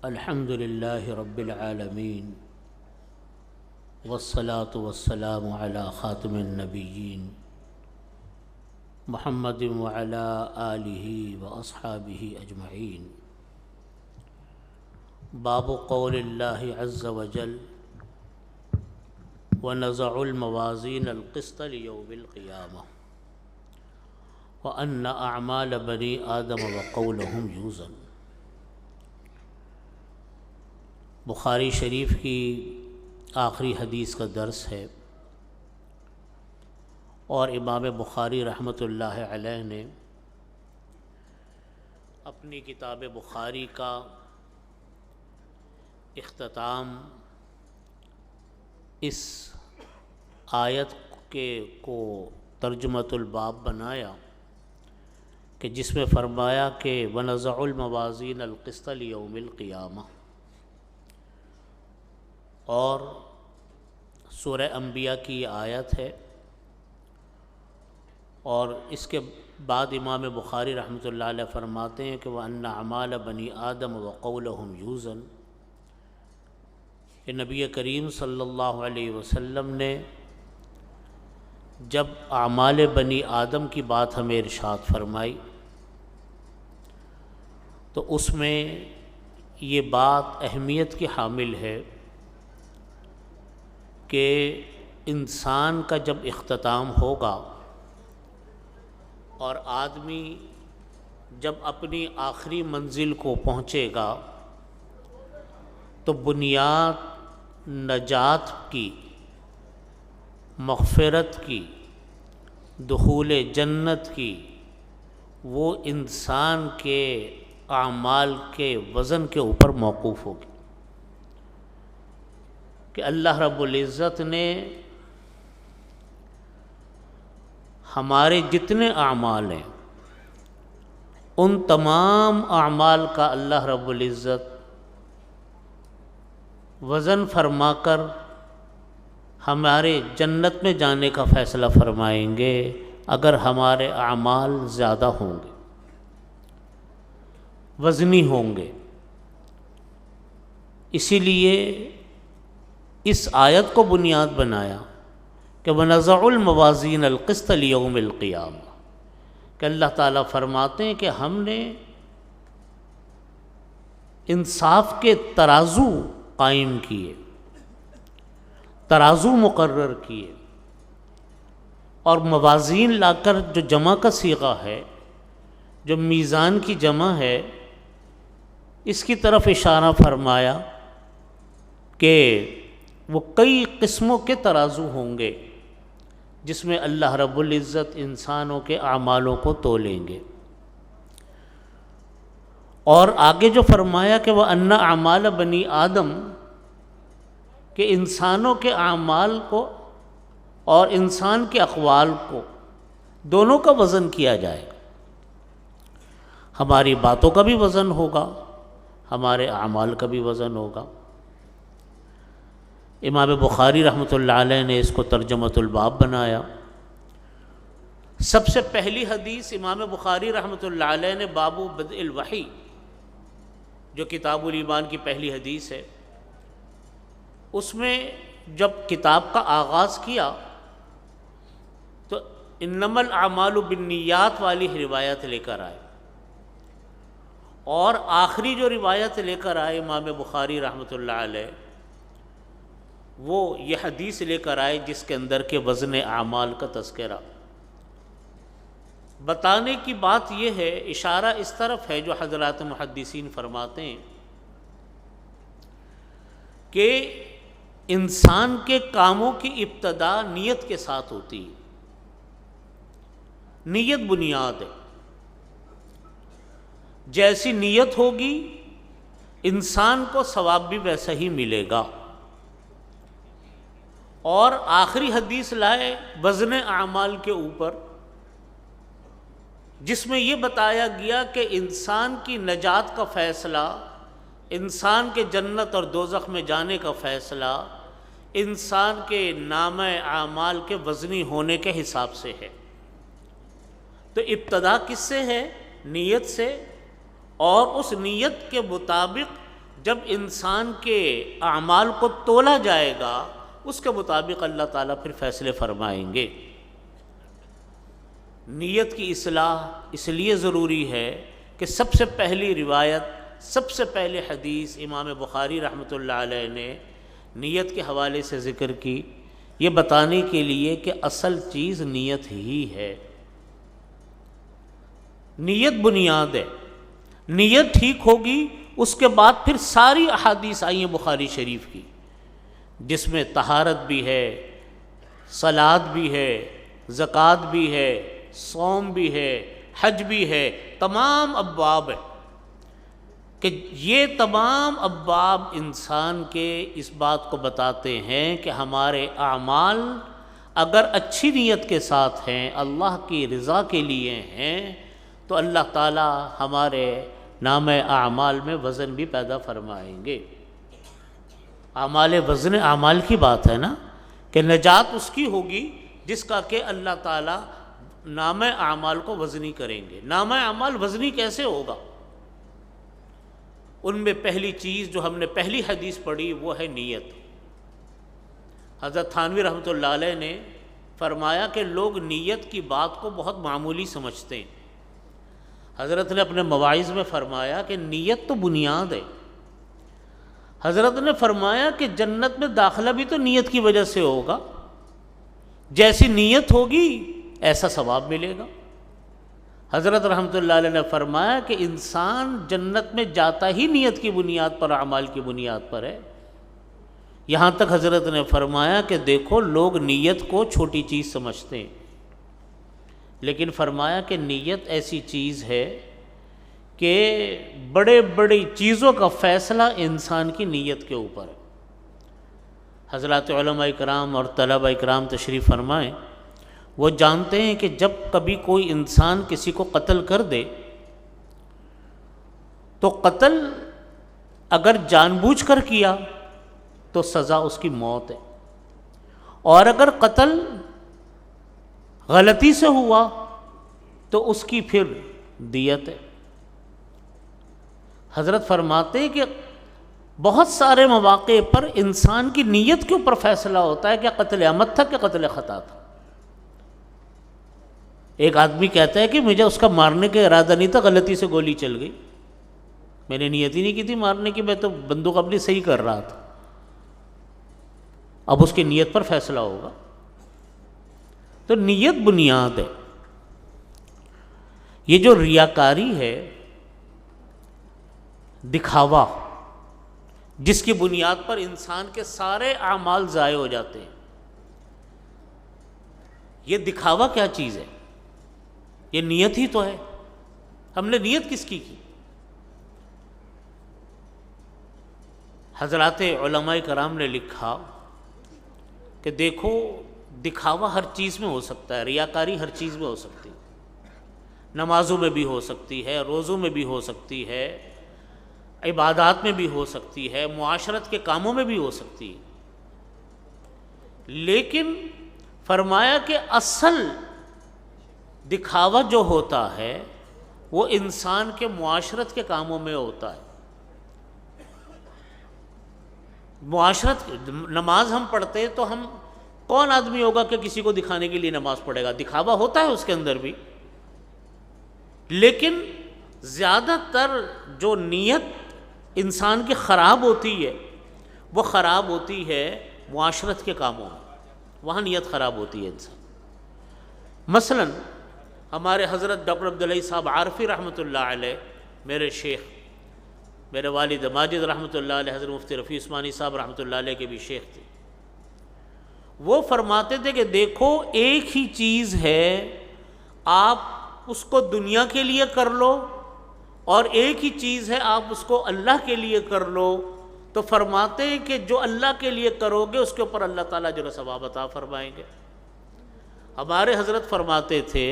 الحمد للہ رب العالمین والصلاة والسلام علی خاتم النبیین محمد وعلی آلہ واصحابہ اجمعین۔ باب قول اللہ عز وجل ونضع الموازین القسط لیوم القیامہ وأن اعمال بنی آدم وقولہم یوزن۔ بخاری شریف کی آخری حدیث کا درس ہے، اور امام بخاری رحمۃ اللہ علیہ نے اپنی کتاب بخاری کا اختتام اس آیت کو ترجمۃ الباب بنایا کہ جس میں فرمایا کہ وَنَضَعُ الْمَوَازِينَ الْقِسْطَ لِيَوْمِ الْقِيَامَةِ، اور سورہ انبیاء کی یہ آیت ہے، اور اس کے بعد امام بخاری رحمۃ اللہ علیہ فرماتے ہیں کہ وَأَنَّ أَعْمَالَ بَنِي آدَمَ وَقَوْلَهُمْ يُوزَنُ، کہ نبی کریم صلی اللہ علیہ وسلم نے جب اعمال بنی آدم کی بات ہمیں ارشاد فرمائی تو اس میں یہ بات اہمیت کی حامل ہے کہ انسان کا جب اختتام ہوگا اور آدمی جب اپنی آخری منزل کو پہنچے گا تو بنیاد نجات کی، مغفرت کی، دخول جنت کی وہ انسان کے اعمال کے وزن کے اوپر موقوف ہوگی، کہ اللہ رب العزت نے ہمارے جتنے اعمال ہیں ان تمام اعمال کا اللہ رب العزت وزن فرما کر ہمارے جنت میں جانے کا فیصلہ فرمائیں گے اگر ہمارے اعمال زیادہ ہوں گے، وزنی ہوں گے۔ اسی لیے اس آیت کو بنیاد بنایا کہ وَنَضَعُ الْمَوَازِينَ الْقِسْطَ لِيَوْمِ الْقِيَامَةِ، کہ اللہ تعالیٰ فرماتے ہیں کہ ہم نے انصاف کے ترازو قائم کیے، ترازو مقرر کیے، اور موازین لا کر جو جمع کا صیغہ ہے، جو میزان کی جمع ہے، اس کی طرف اشارہ فرمایا کہ وہ کئی قسموں کے ترازو ہوں گے جس میں اللہ رب العزت انسانوں کے اعمالوں کو تولیں گے۔ اور آگے جو فرمایا کہ وَأَنَّ أَعْمَالَ بَنِي آدم، کہ انسانوں کے اعمال کو اور انسان کے اقوال کو دونوں کا وزن کیا جائے گا، ہماری باتوں کا بھی وزن ہوگا، ہمارے اعمال کا بھی وزن ہوگا۔ امام بخاری رحمۃ اللہ علیہ نے اس کو ترجمۃ الباب بنایا۔ سب سے پہلی حدیث امام بخاری رحمۃ اللہ علیہ نے باب بدء الوحی، جو کتاب الایمان کی پہلی حدیث ہے، اس میں جب کتاب کا آغاز کیا تو انما الاعمال بالنیات والی روایت لے کر آئے، اور آخری جو روایت لے کر آئے امام بخاری رحمۃ اللہ علیہ وہ یہ حدیث لے کر آئے جس کے اندر کے وزن اعمال کا تذکرہ۔ بتانے کی بات یہ ہے، اشارہ اس طرف ہے جو حضرات محدثین فرماتے ہیں کہ انسان کے کاموں کی ابتدا نیت کے ساتھ ہوتی ہے، نیت بنیاد ہے، جیسی نیت ہوگی انسان کو ثواب بھی ویسا ہی ملے گا۔ اور آخری حدیث لائے وزن اعمال کے اوپر، جس میں یہ بتایا گیا کہ انسان کی نجات کا فیصلہ، انسان کے جنت اور دوزخ میں جانے کا فیصلہ انسان کے نامہ اعمال کے وزنی ہونے کے حساب سے ہے۔ تو ابتدا کس سے ہے؟ نیت سے، اور اس نیت کے مطابق جب انسان کے اعمال کو تولا جائے گا اس کے مطابق اللہ تعالیٰ پھر فیصلے فرمائیں گے۔ نیت کی اصلاح اس لیے ضروری ہے کہ سب سے پہلی روایت، سب سے پہلے حدیث امام بخاری رحمۃ اللہ علیہ نے نیت کے حوالے سے ذکر کی، یہ بتانے کے لیے کہ اصل چیز نیت ہی ہے۔ نیت بنیاد ہے، نیت ٹھیک ہوگی اس کے بعد پھر ساری احادیث آئی ہیں بخاری شریف کی، جس میں طہارت بھی ہے، صلاۃ بھی ہے، زکوٰۃ بھی ہے، صوم بھی ہے، حج بھی ہے، تمام ابواب ہیں کہ یہ تمام ابواب انسان کے اس بات کو بتاتے ہیں کہ ہمارے اعمال اگر اچھی نیت کے ساتھ ہیں، اللہ کی رضا کے لیے ہیں، تو اللہ تعالیٰ ہمارے نام اعمال میں وزن بھی پیدا فرمائیں گے۔ اعمال وزن اعمال کی بات ہے نا، کہ نجات اس کی ہوگی جس کا کہ اللہ تعالیٰ نام اعمال کو وزنی کریں گے۔ نام اعمال وزنی کیسے ہوگا؟ ان میں پہلی چیز جو ہم نے پہلی حدیث پڑھی وہ ہے نیت۔ حضرت تھانوی رحمۃ اللہ علیہ نے فرمایا کہ لوگ نیت کی بات کو بہت معمولی سمجھتے ہیں۔ حضرت نے اپنے مواعظ میں فرمایا کہ نیت تو بنیاد ہے۔ حضرت نے فرمایا کہ جنت میں داخلہ بھی تو نیت کی وجہ سے ہوگا، جیسی نیت ہوگی ایسا ثواب ملے گا۔ حضرت رحمۃ اللہ علیہ نے فرمایا کہ انسان جنت میں جاتا ہی نیت کی بنیاد پر، اعمال کی بنیاد پر ہے۔ یہاں تک حضرت نے فرمایا کہ دیکھو لوگ نیت کو چھوٹی چیز سمجھتے ہیں، لیکن فرمایا کہ نیت ایسی چیز ہے کہ بڑے بڑی چیزوں کا فیصلہ انسان کی نیت کے اوپر ہے۔ حضرات علماء کرام اور طلباء کرام تشریف فرمائیں، وہ جانتے ہیں کہ جب کبھی کوئی انسان کسی کو قتل کر دے تو قتل اگر جان بوجھ کر کیا تو سزا اس کی موت ہے، اور اگر قتل غلطی سے ہوا تو اس کی پھر دیت ہے۔ حضرت فرماتے ہیں کہ بہت سارے مواقع پر انسان کی نیت کے اوپر فیصلہ ہوتا ہے کہ قتل عمد تھا کہ قتل خطا تھا۔ ایک آدمی کہتا ہے کہ مجھے اس کا مارنے کا ارادہ نہیں تھا، غلطی سے گولی چل گئی، میں نے نیت ہی نہیں کی تھی مارنے کی، میں تو بندوق اپنی صحیح کر رہا تھا۔ اب اس کی نیت پر فیصلہ ہوگا۔ تو نیت بنیاد ہے۔ یہ جو ریاکاری ہے، دکھاوا، جس کی بنیاد پر انسان کے سارے اعمال ضائع ہو جاتے ہیں، یہ دکھاوا کیا چیز ہے؟ یہ نیت ہی تو ہے۔ ہم نے نیت کس کی؟ حضرات علماء کرام نے لکھا کہ دیکھو دکھاوا ہر چیز میں ہو سکتا ہے، ریاکاری ہر چیز میں ہو سکتی ہے، نمازوں میں بھی ہو سکتی ہے، روزوں میں بھی ہو سکتی ہے، عبادات میں بھی ہو سکتی ہے، معاشرت کے کاموں میں بھی ہو سکتی ہے۔ لیکن فرمایا کہ اصل دکھاوا جو ہوتا ہے وہ انسان کے معاشرت کے کاموں میں ہوتا ہے۔ معاشرت، نماز ہم پڑھتے ہیں تو ہم، کون آدمی ہوگا کہ کسی کو دکھانے کے لیے نماز پڑھے گا؟ دکھاوا ہوتا ہے اس کے اندر بھی، لیکن زیادہ تر جو نیت انسان کی خراب ہوتی ہے وہ خراب ہوتی ہے معاشرت کے کاموں میں، وہاں نیت خراب ہوتی ہے انسان۔ مثلا ہمارے حضرت ڈاکٹر عبداللہ صاحب عارفی رحمۃ اللہ علیہ، میرے شیخ، میرے والد ماجد رحمۃ اللہ علیہ، حضرت مفتی رفیع عثمانی صاحب رحمۃ اللہ علیہ کے بھی شیخ تھے، وہ فرماتے تھے کہ دیکھو ایک ہی چیز ہے، آپ اس کو دنیا کے لیے کر لو، اور ایک ہی چیز ہے آپ اس کو اللہ کے لیے کر لو۔ تو فرماتے ہیں کہ جو اللہ کے لیے کرو گے اس کے اوپر اللہ تعالیٰ جو ثواب عطا فرمائیں گے۔ ہمارے حضرت فرماتے تھے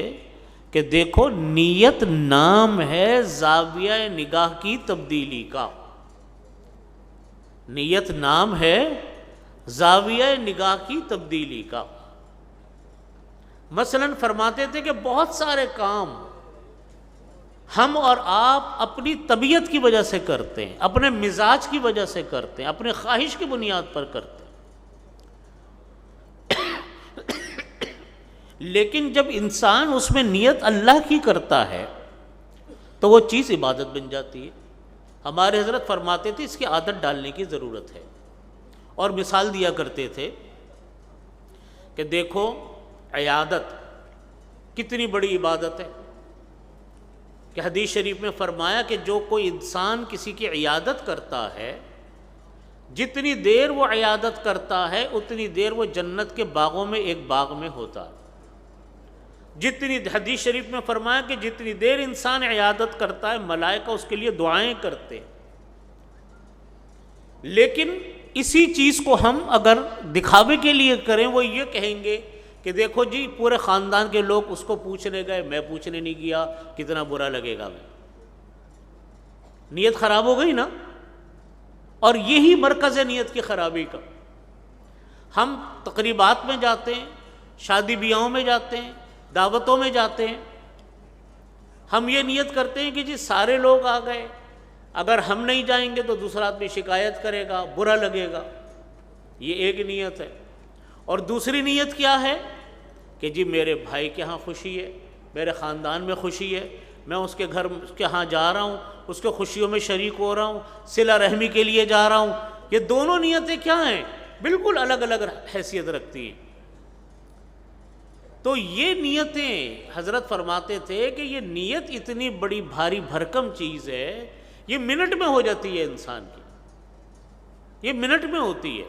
کہ دیکھو نیت نام ہے زاویہ نگاہ کی تبدیلی کا، نیت نام ہے زاویہ نگاہ کی تبدیلی کا۔ مثلا فرماتے تھے کہ بہت سارے کام ہم اور آپ اپنی طبیعت کی وجہ سے کرتے ہیں، اپنے مزاج کی وجہ سے کرتے ہیں، اپنے خواہش کی بنیاد پر کرتے ہیں۔ لیکن جب انسان اس میں نیت اللہ کی کرتا ہے تو وہ چیز عبادت بن جاتی ہے۔ ہمارے حضرت فرماتے تھے اس کی عادت ڈالنے کی ضرورت ہے، اور مثال دیا کرتے تھے کہ دیکھو عیادت کتنی بڑی عبادت ہے، کہ حدیث شریف میں فرمایا کہ جو کوئی انسان کسی کی عیادت کرتا ہے، جتنی دیر وہ عیادت کرتا ہے اتنی دیر وہ جنت کے باغوں میں ایک باغ میں ہوتا ہے۔ جتنی حدیث شریف میں فرمایا کہ جتنی دیر انسان عیادت کرتا ہے ملائکہ اس کے لیے دعائیں کرتے ہیں۔ لیکن اسی چیز کو ہم اگر دکھاوے کے لیے کریں، وہ یہ کہیں گے کہ دیکھو جی پورے خاندان کے لوگ اس کو پوچھنے گئے، میں پوچھنے نہیں گیا، کتنا برا لگے گا میں۔ نیت خراب ہو گئی نا، اور یہی مرکز ہے نیت کی خرابی کا۔ ہم تقریبات میں جاتے ہیں، شادی بیاہوں میں جاتے ہیں، دعوتوں میں جاتے ہیں، ہم یہ نیت کرتے ہیں کہ جی سارے لوگ آ گئے، اگر ہم نہیں جائیں گے تو دوسرا آدمی شکایت کرے گا، برا لگے گا۔ یہ ایک نیت ہے۔ اور دوسری نیت کیا ہے کہ جی میرے بھائی کے ہاں خوشی ہے، میرے خاندان میں خوشی ہے، میں اس کے گھر اس کے ہاں جا رہا ہوں، اس کے خوشیوں میں شریک ہو رہا ہوں، صلہ رحمی کے لیے جا رہا ہوں۔ یہ دونوں نیتیں کیا ہیں؟ بالکل الگ الگ حیثیت رکھتی ہیں۔ تو یہ نیتیں حضرت فرماتے تھے کہ یہ نیت اتنی بڑی بھاری بھرکم چیز ہے، یہ منٹ میں ہو جاتی ہے انسان کی، یہ منٹ میں ہوتی ہے۔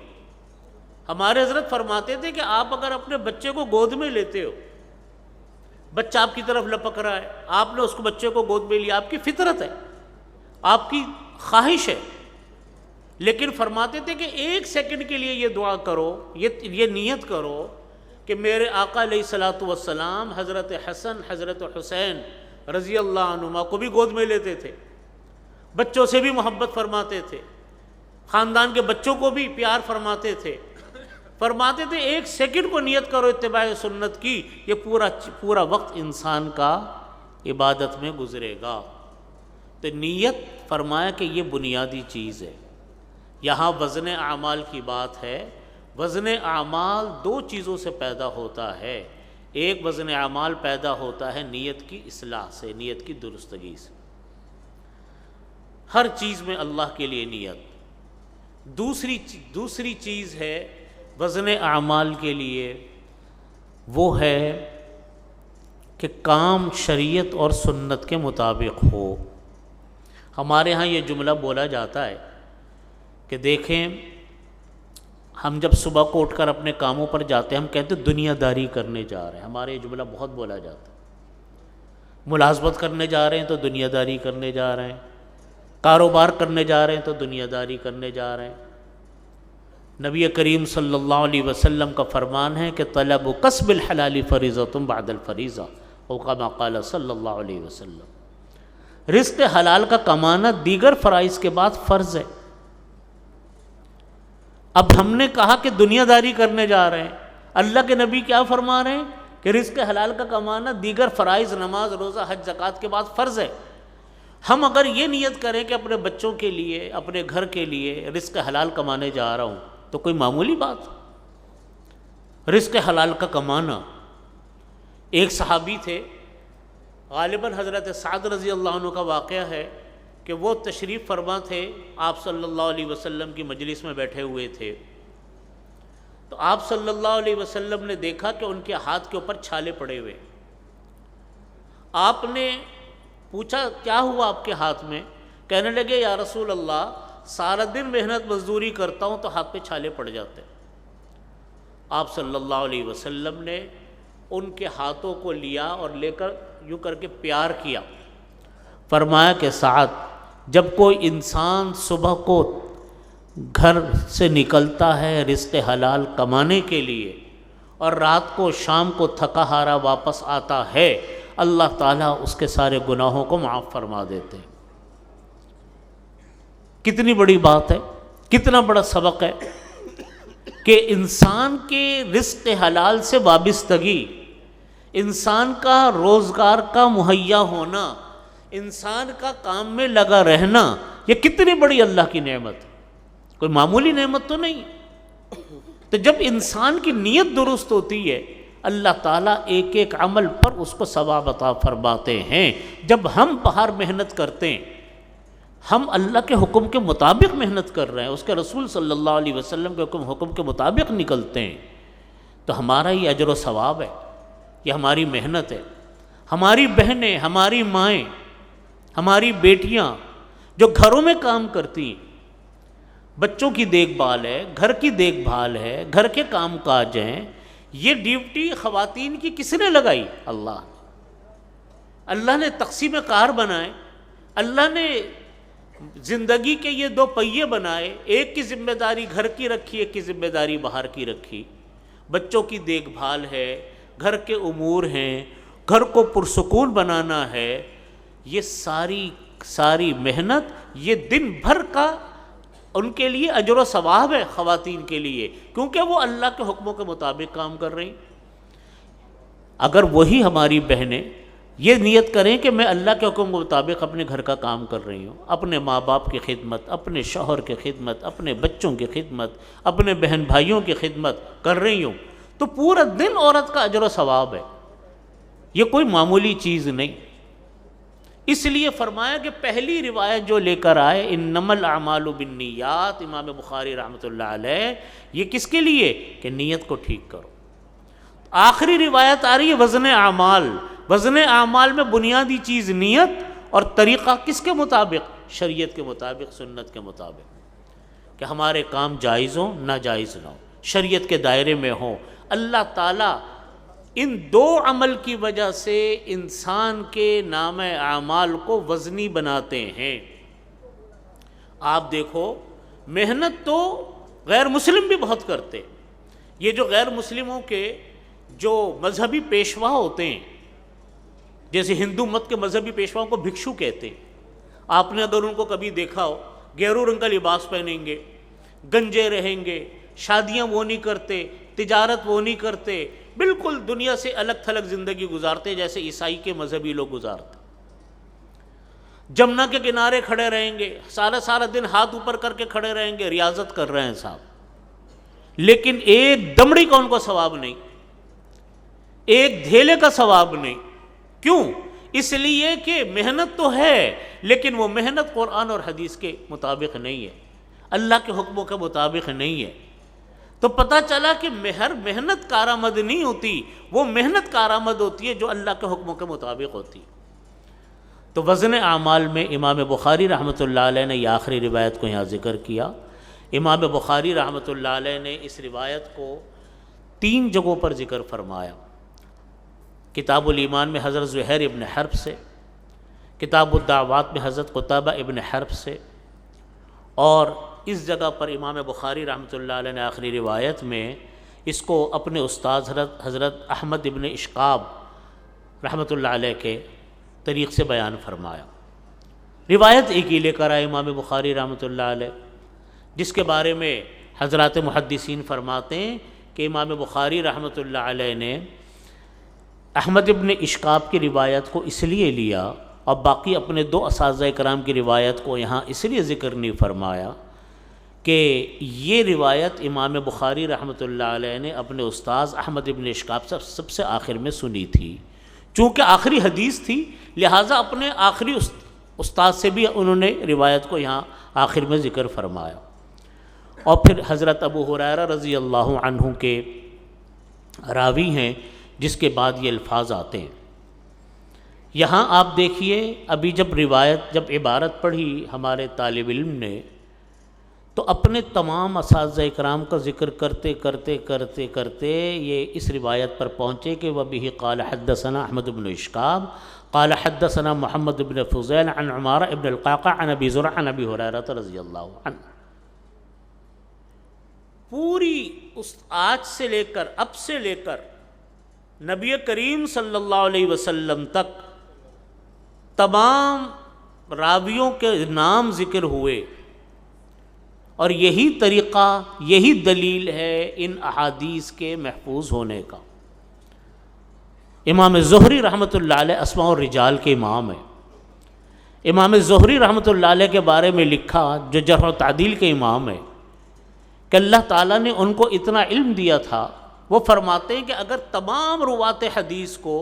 ہمارے حضرت فرماتے تھے کہ آپ اگر اپنے بچے کو گود میں لیتے ہو، بچہ آپ کی طرف لپک رہا ہے، آپ نے اس کو بچے کو گود میں لیا، آپ کی فطرت ہے، آپ کی خواہش ہے، لیکن فرماتے تھے کہ ایک سیکنڈ کے لیے یہ دعا کرو، یہ نیت کرو کہ میرے آقا علیہ الصلوۃ والسلام حضرت حسن حضرت حسین رضی اللہ عنہما کو بھی گود میں لیتے تھے، بچوں سے بھی محبت فرماتے تھے، خاندان کے بچوں کو بھی پیار فرماتے تھے۔ فرماتے تھے ایک سیکنڈ کو نیت کرو اتباع سنت کی، یہ پورا وقت انسان کا عبادت میں گزرے گا۔ تو نیت فرمایا کہ یہ بنیادی چیز ہے۔ یہاں وزن اعمال کی بات ہے۔ وزن اعمال دو چیزوں سے پیدا ہوتا ہے۔ ایک وزن اعمال پیدا ہوتا ہے نیت کی اصلاح سے، نیت کی درستگی سے، ہر چیز میں اللہ کے لیے نیت۔ دوسری چیز ہے وزن اعمال کے لیے، وہ ہے کہ کام شریعت اور سنت کے مطابق ہو۔ ہمارے ہاں یہ جملہ بولا جاتا ہے کہ دیکھیں ہم جب صبح کو اٹھ کر اپنے کاموں پر جاتے ہیں، ہم کہتے ہیں دنیا داری کرنے جا رہے ہیں۔ ہمارے یہ جملہ بہت بولا جاتا ہے۔ ملازمت کرنے جا رہے ہیں تو دنیا داری کرنے جا رہے ہیں، کاروبار کرنے جا رہے ہیں تو دنیا داری کرنے جا رہے ہیں۔ نبی کریم صلی اللہ علیہ وسلم کا فرمان ہے کہ طلب کسب الحلال فریضۃ بعد الفریضہ، او کما قال صلی اللہ علیہ وسلم۔ رزق حلال کا کمانا دیگر فرائض کے بعد فرض ہے۔ اب ہم نے کہا کہ دنیا داری کرنے جا رہے ہیں، اللہ کے نبی کیا فرما رہے ہیں کہ رزق حلال کا کمانا دیگر فرائض نماز روزہ حج زکوٰۃ کے بعد فرض ہے۔ ہم اگر یہ نیت کریں کہ اپنے بچوں کے لیے اپنے گھر کے لیے رزق حلال کمانے جا رہا ہوں تو کوئی معمولی بات؟ رزق حلال کا کمانا، ایک صحابی تھے، غالباً حضرت سعد رضی اللہ عنہ کا واقعہ ہے کہ وہ تشریف فرما تھے، آپ صلی اللہ علیہ وسلم کی مجلس میں بیٹھے ہوئے تھے، تو آپ صلی اللہ علیہ وسلم نے دیکھا کہ ان کے ہاتھ کے اوپر چھالے پڑے ہوئے۔ آپ نے پوچھا کیا ہوا آپ کے ہاتھ میں؟ کہنے لگے یا رسول اللہ سارا دن محنت مزدوری کرتا ہوں تو ہاتھ پہ چھالے پڑ جاتے ہیں۔ آپ صلی اللہ علیہ وسلم نے ان کے ہاتھوں کو لیا اور لے کر یوں کر کے پیار کیا، فرمایا کہ سعد، جب کوئی انسان صبح کو گھر سے نکلتا ہے رزق حلال کمانے کے لیے اور رات کو شام کو تھکا ہارا واپس آتا ہے، اللہ تعالیٰ اس کے سارے گناہوں کو معاف فرما دیتے ہیں۔ کتنی بڑی بات ہے، کتنا بڑا سبق ہے کہ انسان کے رزق حلال سے وابستگی، انسان کا روزگار کا مہیا ہونا، انسان کا کام میں لگا رہنا یہ کتنی بڑی اللہ کی نعمت ہے، کوئی معمولی نعمت تو نہیں۔ تو جب انسان کی نیت درست ہوتی ہے اللہ تعالیٰ ایک ایک عمل پر اس کو ثواب عطا فرماتے ہیں۔ جب ہم باہر محنت کرتے ہیں، ہم اللہ کے حکم کے مطابق محنت کر رہے ہیں، اس کے رسول صلی اللہ علیہ وسلم کے حکم کے مطابق نکلتے ہیں، تو ہمارا یہ اجر و ثواب ہے، یہ ہماری محنت ہے۔ ہماری بہنیں، ہماری مائیں، ہماری بیٹیاں جو گھروں میں کام کرتی ہیں، بچوں کی دیکھ بھال ہے، گھر کی دیکھ بھال ہے، گھر کے کام کاج ہیں، یہ ڈیوٹی خواتین کی کس نے لگائی؟ اللہ نے۔ اللہ نے تقسیم کار بنائے، اللہ نے زندگی کے یہ دو پہیے بنائے، ایک کی ذمہ داری گھر کی رکھی، ایک کی ذمہ داری باہر کی رکھی۔ بچوں کی دیکھ بھال ہے، گھر کے امور ہیں، گھر کو پرسکون بنانا ہے، یہ ساری محنت یہ دن بھر کا ان کے لیے اجر و ثواب ہے خواتین کے لیے، کیونکہ وہ اللہ کے حکموں کے مطابق کام کر رہی۔ اگر وہی ہماری بہنیں یہ نیت کریں کہ میں اللہ کے حکم کے مطابق اپنے گھر کا کام کر رہی ہوں، اپنے ماں باپ کی خدمت، اپنے شوہر کی خدمت، اپنے بچوں کی خدمت، اپنے بہن بھائیوں کی خدمت کر رہی ہوں، تو پورا دن عورت کا اجر و ثواب ہے، یہ کوئی معمولی چیز نہیں۔ اس لیے فرمایا کہ پہلی روایت جو لے کر آئے انما الاعمال بالنیات، امام بخاری رحمۃ اللہ علیہ، یہ کس کے لیے؟ کہ نیت کو ٹھیک کرو۔ آخری روایت آ رہی ہے وزن اعمال، وزن اعمال میں بنیادی چیز نیت، اور طریقہ کس کے مطابق؟ شریعت کے مطابق، سنت کے مطابق، کہ ہمارے کام جائز ہوں، ناجائز نہ ہوں، شریعت کے دائرے میں ہوں۔ اللہ تعالیٰ ان دو عمل کی وجہ سے انسان کے نام اعمال کو وزنی بناتے ہیں۔ آپ دیکھو محنت تو غیر مسلم بھی بہت کرتے، یہ جو غیر مسلموں کے جو مذہبی پیشوا ہوتے ہیں، جیسے ہندو مت کے مذہبی پیشواؤں کو بھکشو کہتے ہیں، آپ نے اگر ان کو کبھی دیکھا ہو، گیرو رنگ کا لباس پہنیں گے، گنجے رہیں گے، شادیاں وہ نہیں کرتے، تجارت وہ نہیں کرتے، بالکل دنیا سے الگ تھلگ زندگی گزارتے جیسے عیسائی کے مذہبی لوگ گزارتے۔ جمنا کے کنارے کھڑے رہیں گے، سارا دن ہاتھ اوپر کر کے کھڑے رہیں گے، ریاضت کر رہے ہیں صاحب، لیکن ایک دمڑی کا ان کو ثواب نہیں، ایک دھیلے کا ثواب نہیں۔ کیوں؟ اس لیے کہ محنت تو ہے، لیکن وہ محنت قرآن اور حدیث کے مطابق نہیں ہے، اللہ کے حکموں کے مطابق نہیں ہے۔ تو پتہ چلا کہ محنت کارآمد نہیں ہوتی، وہ محنت کارآمد ہوتی ہے جو اللہ کے حکموں کے مطابق ہوتی۔ تو وزن اعمال میں امام بخاری رحمۃ اللہ علیہ نے یہ آخری روایت کو یہاں ذکر کیا۔ امام بخاری رحمۃ اللہ علیہ نے اس روایت کو 3 جگہوں پر ذکر فرمایا، کتاب الایمان میں حضرت زہیر ابن حرب سے، کتاب الدعوات میں حضرت قتیبہ ابن حرب سے، اور اس جگہ پر امام بخاری رحمۃ اللہ علیہ نے آخری روایت میں اس کو اپنے استاد حضرت احمد ابن اشقاب رحمۃ اللہ علیہ کے طریق سے بیان فرمایا۔ روایت ایک ہی لے کر آئے امام بخاری رحمۃ اللہ علیہ، جس کے بارے میں حضرات محدثین فرماتے ہیں کہ امام بخاری رحمۃ اللہ علیہ نے احمد ابن اشقاب کی روایت کو اس لیے لیا اور باقی اپنے 2 اساتذہ کرام کی روایت کو یہاں اس لیے ذکر نہیں فرمایا کہ یہ روایت امام بخاری رحمۃ اللہ علیہ نے اپنے استاذ احمد ابن اشقاب سے سب سے آخر میں سنی تھی، چونکہ آخری حدیث تھی، لہٰذا اپنے آخری استاد سے بھی انہوں نے روایت کو یہاں آخر میں ذکر فرمایا۔ اور پھر حضرت ابو ہریرہ رضی اللہ عنہ کے راوی ہیں، جس کے بعد یہ الفاظ آتے ہیں۔ یہاں آپ دیکھیے، ابھی جب عبارت پڑھی ہمارے طالب علم نے، تو اپنے تمام اساتذہ اکرام کا ذکر کرتے کرتے یہ اس روایت پر پہنچے کہ وبہ قال حدثنا احمد بن اشقاب قال حدثنا محمد بن فضیل عن عمارہ ابن القعقاع عن ابی زرع عن ابی ہریرہ رضی اللہ عنہ۔ پوری اس آج سے لے کر اب سے لے کر نبی کریم صلی اللہ علیہ وسلم تک تمام راویوں کے نام ذکر ہوئے، اور یہی طریقہ، یہی دلیل ہے ان احادیث کے محفوظ ہونے کا۔ امام زہری رحمۃ اللہ علیہ اسماء الرجال کے امام ہیں، امام زہری رحمۃ اللہ علیہ کے بارے میں لکھا، جو جرح و تعدیل کے امام ہے، کہ اللہ تعالیٰ نے ان کو اتنا علم دیا تھا، وہ فرماتے ہیں کہ اگر تمام روات حدیث کو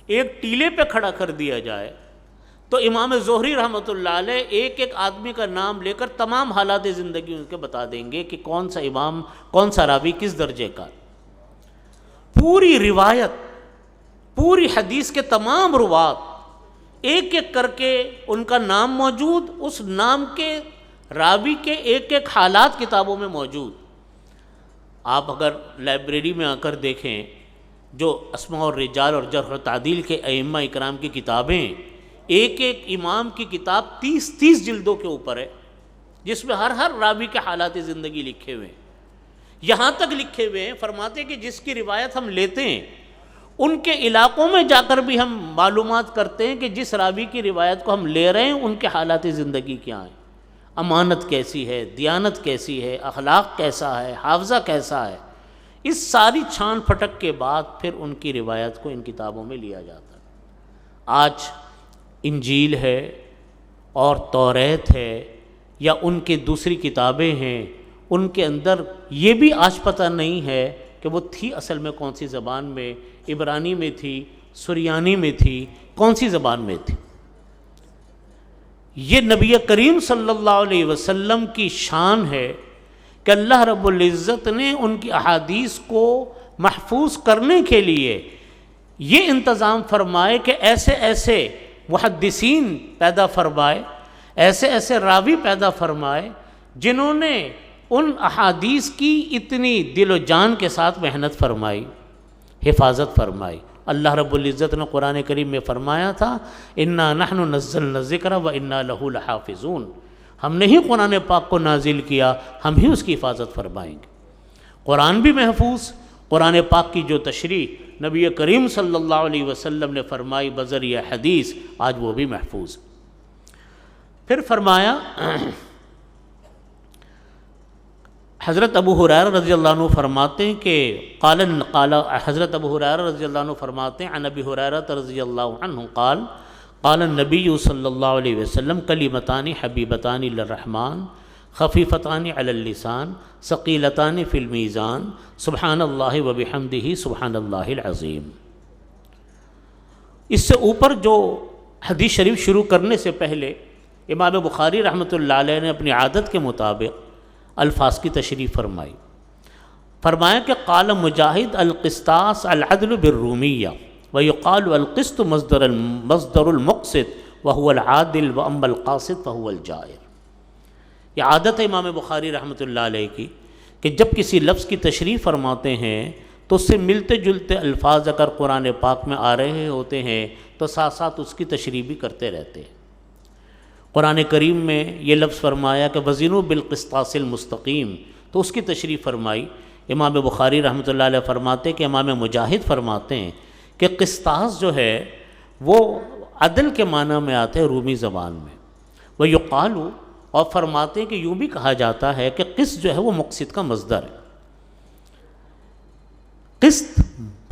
ایک ٹیلے پہ کھڑا کر دیا جائے تو امام زہری رحمۃ اللہ علیہ ایک ایک آدمی کا نام لے کر تمام حالات زندگی ان کے بتا دیں گے کہ کون سا امام، کون سا راوی کس درجے کا۔ پوری روایت، پوری حدیث کے تمام روات ایک ایک کر کے ان کا نام موجود، اس نام کے راوی کے ایک ایک حالات کتابوں میں موجود۔ آپ اگر لائبریری میں آ کر دیکھیں جو اسماء الرجال اور جرح و تعدیل کے ائمہ اکرام کی کتابیں، ایک ایک امام کی کتاب 30 جلدوں کے اوپر ہے، جس میں ہر راوی کے حالات زندگی لکھے ہوئے ہیں۔ یہاں تک لکھے ہوئے ہیں، فرماتے کہ جس کی روایت ہم لیتے ہیں ان کے علاقوں میں جا کر بھی ہم معلومات کرتے ہیں کہ جس راوی کی روایت کو ہم لے رہے ہیں ان کے حالات زندگی کیا ہیں، امانت کیسی ہے، دیانت کیسی ہے، اخلاق کیسا ہے، حافظہ کیسا ہے۔ اس ساری چھان پھٹک کے بعد پھر ان کی روایت کو ان کتابوں میں لیا جاتا ہے۔ آج انجیل ہے اور توریت ہے یا ان کی دوسری کتابیں ہیں، ان کے اندر یہ بھی آج پتہ نہیں ہے کہ وہ تھی اصل میں کون سی زبان میں، عبرانی میں تھی، سریانی میں تھی، کون سی زبان میں تھی۔ یہ نبی کریم صلی اللہ علیہ وسلم کی شان ہے کہ اللہ رب العزت نے ان کی احادیث کو محفوظ کرنے کے لیے یہ انتظام فرمائے کہ ایسے ایسے محدثین پیدا فرمائے، ایسے ایسے راوی پیدا فرمائے جنہوں نے ان احادیث کی اتنی دل و جان کے ساتھ محنت فرمائی، حفاظت فرمائی۔ اللہ رب العزت نے قرآن کریم میں فرمایا تھا انا نحن نزلنا الذکر و انا لہ لحافظون، ہم نے ہی قرآن پاک کو نازل کیا، ہم ہی اس کی حفاظت فرمائیں گے۔ قرآن بھی محفوظ، قرآن پاک کی جو تشریح نبی کریم صلی اللہ علیہ وسلم نے فرمائی بذریعہ حدیث، آج وہ بھی محفوظ۔ پھر فرمایا حضرت ابو ہریرہ رضی اللہ عنہ فرماتے ہیں کہ قال حضرت ابو ہریرہ رضی اللہ عنہ فرماتے ہیں عن ابی ہریرہ رضی اللہ عنہ قال قال النبی صلی اللہ علیہ وسلم کلمتان حبیبتان للرحمن خفیفتان علی اللسان ثقیلتان فی المیزان سبحان اللہ وبحمدہ سبحان اللہ العظیم۔ اس سے اوپر جو حدیث شریف شروع کرنے سے پہلے امام بخاری رحمۃ اللہ علیہ نے اپنی عادت کے مطابق الفاظ کی تشریح فرمائی۔ فرمایا کہ قال مجاہد القسطاس العدل بالرومیہ ویقال القسط مصدر المقسط وهو العادل واما القاسط فهو الجائر۔ یہ عادت ہے امام بخاری رحمۃ اللہ علیہ کی کہ جب کسی لفظ کی تشریح فرماتے ہیں تو اس سے ملتے جلتے الفاظ اگر قرآن پاک میں آ رہے ہوتے ہیں تو ساتھ ساتھ اس کی تشریح بھی کرتے رہتے ہیں۔ قرآن کریم میں یہ لفظ فرمایا کہ وزنوا بالقسطاس المستقیم، تو اس کی تشریح فرمائی۔ امام بخاری رحمۃ اللہ علیہ فرماتے کہ امام مجاہد فرماتے ہیں کہ قسطاس جو ہے وہ عدل کے معنی میں آتے ہیں رومی زبان میں، وہ یقال، اور فرماتے ہیں کہ یوں بھی کہا جاتا ہے کہ قسط جو ہے وہ مقسط کا مصدر ہے۔ قسط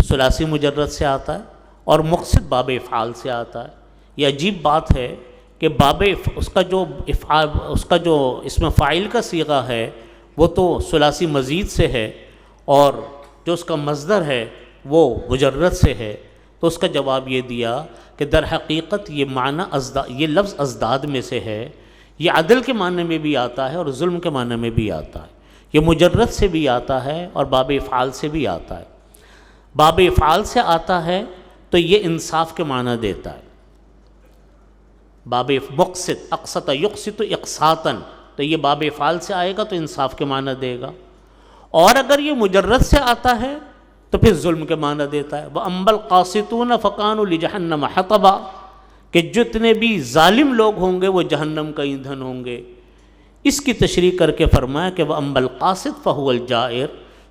ثلاثی مجرد سے آتا ہے اور مقسط باب افعال سے آتا ہے۔ یہ عجیب بات ہے کہ باب اس کا جو اسم فاعل کا صیغہ ہے وہ تو ثلاثی مزید سے ہے اور جو اس کا مصدر ہے وہ مجرد سے ہے، تو اس کا جواب یہ دیا کہ در حقیقت یہ معنی یہ لفظ ازداد میں سے ہے، یہ عدل کے معنی میں بھی آتا ہے اور ظلم کے معنی میں بھی آتا ہے، یہ مجرد سے بھی آتا ہے اور باب افعال سے بھی آتا ہے۔ باب افعال سے آتا ہے تو یہ انصاف کے معنی دیتا ہے، باب مقسط اقسط یقسط اقساطا، تو یہ باب افعال سے آئے گا تو انصاف کے معنی دے گا، اور اگر یہ مجرد سے آتا ہے تو پھر ظلم کے معنی دیتا ہے۔ وَأَمَّا الْقَاسِطُونَ فَكَانُوا لِجَهَنَّمَ حَطَبًا، کہ جتنے بھی ظالم لوگ ہوں گے وہ جہنم کا ایندھن ہوں گے۔ اس کی تشریح کر کے فرمایا کہ وَأَمَّا الْقَاسِطُ فَهُوَ الْجَائِرُ،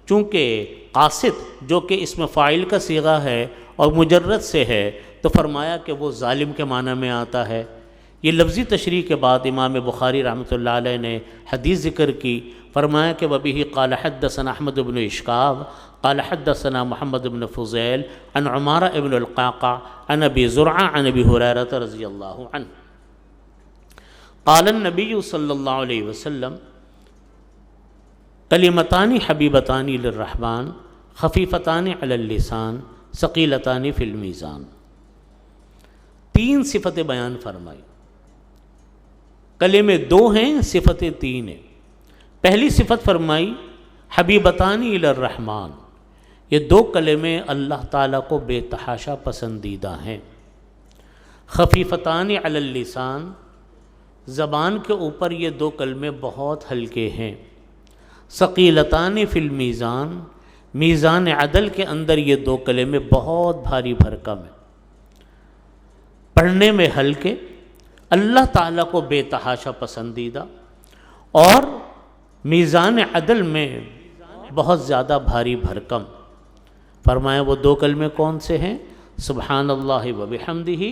چونکہ قاسط جو کہ اسم فاعل کا صیغہ ہے اور مجرد سے ہے تو فرمایا کہ وہ ظالم کے معنی میں آتا ہے۔ یہ لفظی تشریح کے بعد امام بخاری رحمۃ اللہ علیہ نے حدیث ذکر کی، فرمایا کہ وَبِهِ قَالَ حَدَّثَنَا أَحْمَدُ بْنُ إِشْكَابَ قال حدثنا محمد بن فضيل عن عمارة بن القعقاع عن أبي زرعة عن أبي هريرة رضي الله عنه۔ قال النبی صلی اللہ علیہ وسلم کلمتان حبیبتان للرحمن خفیفتان علی اللسان ثقیلتان فی المیزان. 3 صفتیں بیان فرمائی. کلمے 2 ہیں، صفتیں 3 ہیں. پہلی صفت فرمائی حبیبتان الی الرحمن، یہ 2 کلمے اللہ تعالیٰ کو بے تحاشا پسندیدہ ہیں. خفیفتان علی اللسان، زبان کے اوپر یہ 2 کلمے بہت ہلکے ہیں. ثقیلتان فی المیزان، میزان عدل کے اندر یہ 2 کلمے بہت بھاری بھرکم ہیں. پڑھنے میں ہلکے، اللہ تعالیٰ کو بے تحاشا پسندیدہ، اور میزان عدل میں بہت زیادہ بھاری بھرکم. فرمایا وہ 2 کلمے کون سے ہیں؟ سبحان اللہ و بحمدہ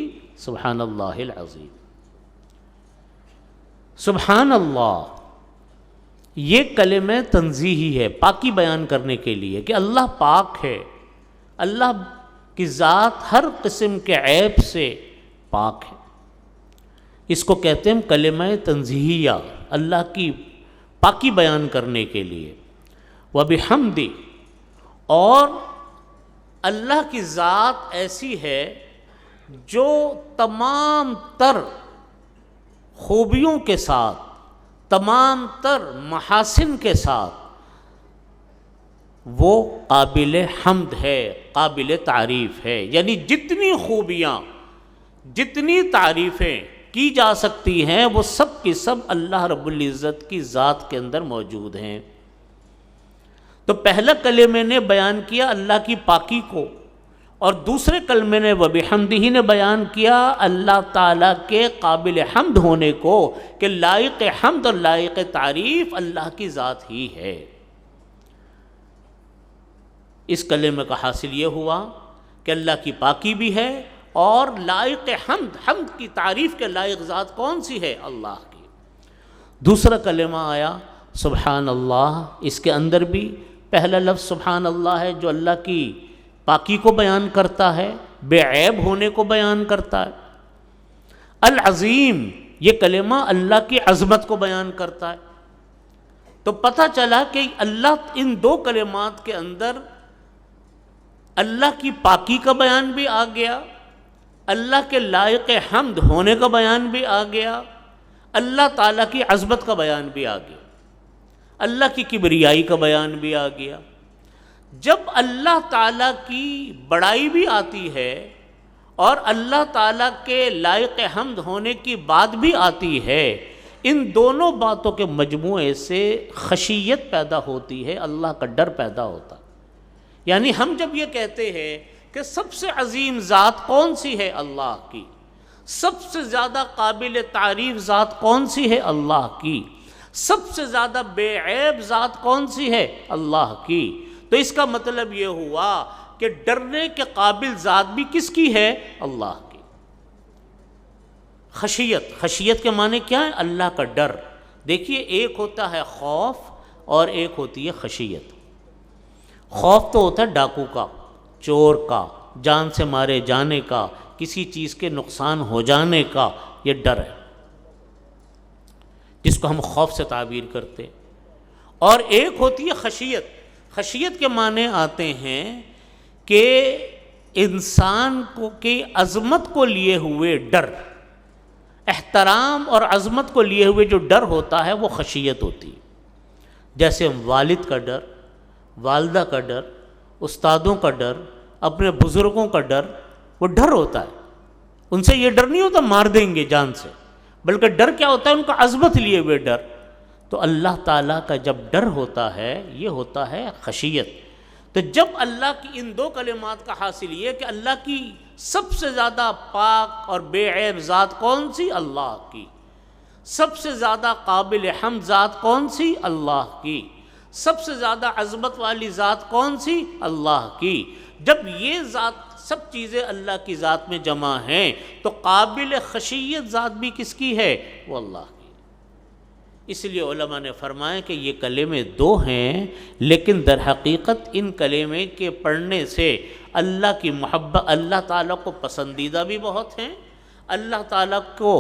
سبحان اللہ العظیم. سبحان اللہ یہ کلمہ تنزیہی ہے، پاکی بیان کرنے کے لیے کہ اللہ پاک ہے، اللہ کی ذات ہر قسم کے عیب سے پاک ہے. اس کو کہتے ہیں کلمہ تنزیہیہ، اللہ کی پاکی بیان کرنے کے لیے. وبحمدہ، اور اللہ کی ذات ایسی ہے جو تمام تر خوبیوں کے ساتھ، تمام تر محاسن کے ساتھ وہ قابل حمد ہے، قابل تعریف ہے. یعنی جتنی خوبیاں، جتنی تعریفیں کی جا سکتی ہیں وہ سب کی سب اللہ رب العزت کی ذات کے اندر موجود ہیں. تو پہلا کلمے نے بیان کیا اللہ کی پاکی کو، اور دوسرے کلمے نے وبحمدہ نے بیان کیا اللہ تعالیٰ کے قابل حمد ہونے کو، کہ لائق حمد اور لائق تعریف اللہ کی ذات ہی ہے. اس کلمے کا حاصل یہ ہوا کہ اللہ کی پاکی بھی ہے، اور لائق حمد، حمد کی تعریف کے لائق ذات کون سی ہے؟ اللہ کی. دوسرا کلمہ آیا سبحان اللہ، اس کے اندر بھی پہلا لفظ سبحان اللہ ہے جو اللہ کی پاکی کو بیان کرتا ہے، بے عیب ہونے کو بیان کرتا ہے. العظیم، یہ کلمہ اللہ کی عظمت کو بیان کرتا ہے. تو پتہ چلا کہ اللہ ان 2 کلمات کے اندر اللہ کی پاکی کا بیان بھی آ گیا، اللہ کے لائق حمد ہونے کا بیان بھی آ گیا، اللہ تعالیٰ کی عظمت کا بیان بھی آ گیا، اللہ کی کبریائی کا بیان بھی آ گیا. جب اللہ تعالیٰ کی بڑائی بھی آتی ہے اور اللہ تعالیٰ کے لائق حمد ہونے کی بات بھی آتی ہے، ان دونوں باتوں کے مجموعے سے خشیت پیدا ہوتی ہے، اللہ کا ڈر پیدا ہوتا ہے. یعنی ہم جب یہ کہتے ہیں کہ سب سے عظیم ذات کون سی ہے؟ اللہ کی. سب سے زیادہ قابل تعریف ذات کون سی ہے؟ اللہ کی. سب سے زیادہ بے عیب ذات کون سی ہے؟ اللہ کی. تو اس کا مطلب یہ ہوا کہ ڈرنے کے قابل ذات بھی کس کی ہے؟ اللہ کی. خشیت، خشیت کے معنی کیا ہے؟ اللہ کا ڈر. دیکھیے ایک ہوتا ہے خوف اور ایک ہوتی ہے خشیت. خوف تو ہوتا ہے ڈاکو کا، چور کا، جان سے مارے جانے کا، کسی چیز کے نقصان ہو جانے کا، یہ ڈر ہے جس کو ہم خوف سے تعبیر کرتے. اور ایک ہوتی ہے خشیت. خشیت کے معنی آتے ہیں کہ انسان کو کی عظمت کو لیے ہوئے ڈر، احترام اور عظمت کو لیے ہوئے جو ڈر ہوتا ہے وہ خشیت ہوتی ہے. جیسے والد کا ڈر، والدہ کا ڈر، استادوں کا ڈر، اپنے بزرگوں کا ڈر، وہ ڈر ہوتا ہے. ان سے یہ ڈر نہیں ہوتا مار دیں گے جان سے، بلکہ ڈر کیا ہوتا ہے؟ ان کا عظمت لیے ہوئے ڈر. تو اللہ تعالیٰ کا جب ڈر ہوتا ہے یہ ہوتا ہے خشیت. تو جب اللہ کی ان 2 کلمات کا حاصل یہ کہ اللہ کی سب سے زیادہ پاک اور بے عیب ذات کون سی؟ اللہ کی. سب سے زیادہ قابل حمد ذات کون سی؟ اللہ کی. سب سے زیادہ عظمت والی ذات کون سی؟ اللہ کی. جب یہ ذات سب چیزیں اللہ کی ذات میں جمع ہیں تو قابل خشیت ذات بھی کس کی ہے؟ وہ اللہ کی. اس لیے علماء نے فرمایا کہ یہ کلمے 2 ہیں، لیکن در حقیقت ان کلمے کے پڑھنے سے اللہ کی محبت، اللہ تعالیٰ کو پسندیدہ بھی بہت ہیں، اللہ تعالیٰ کو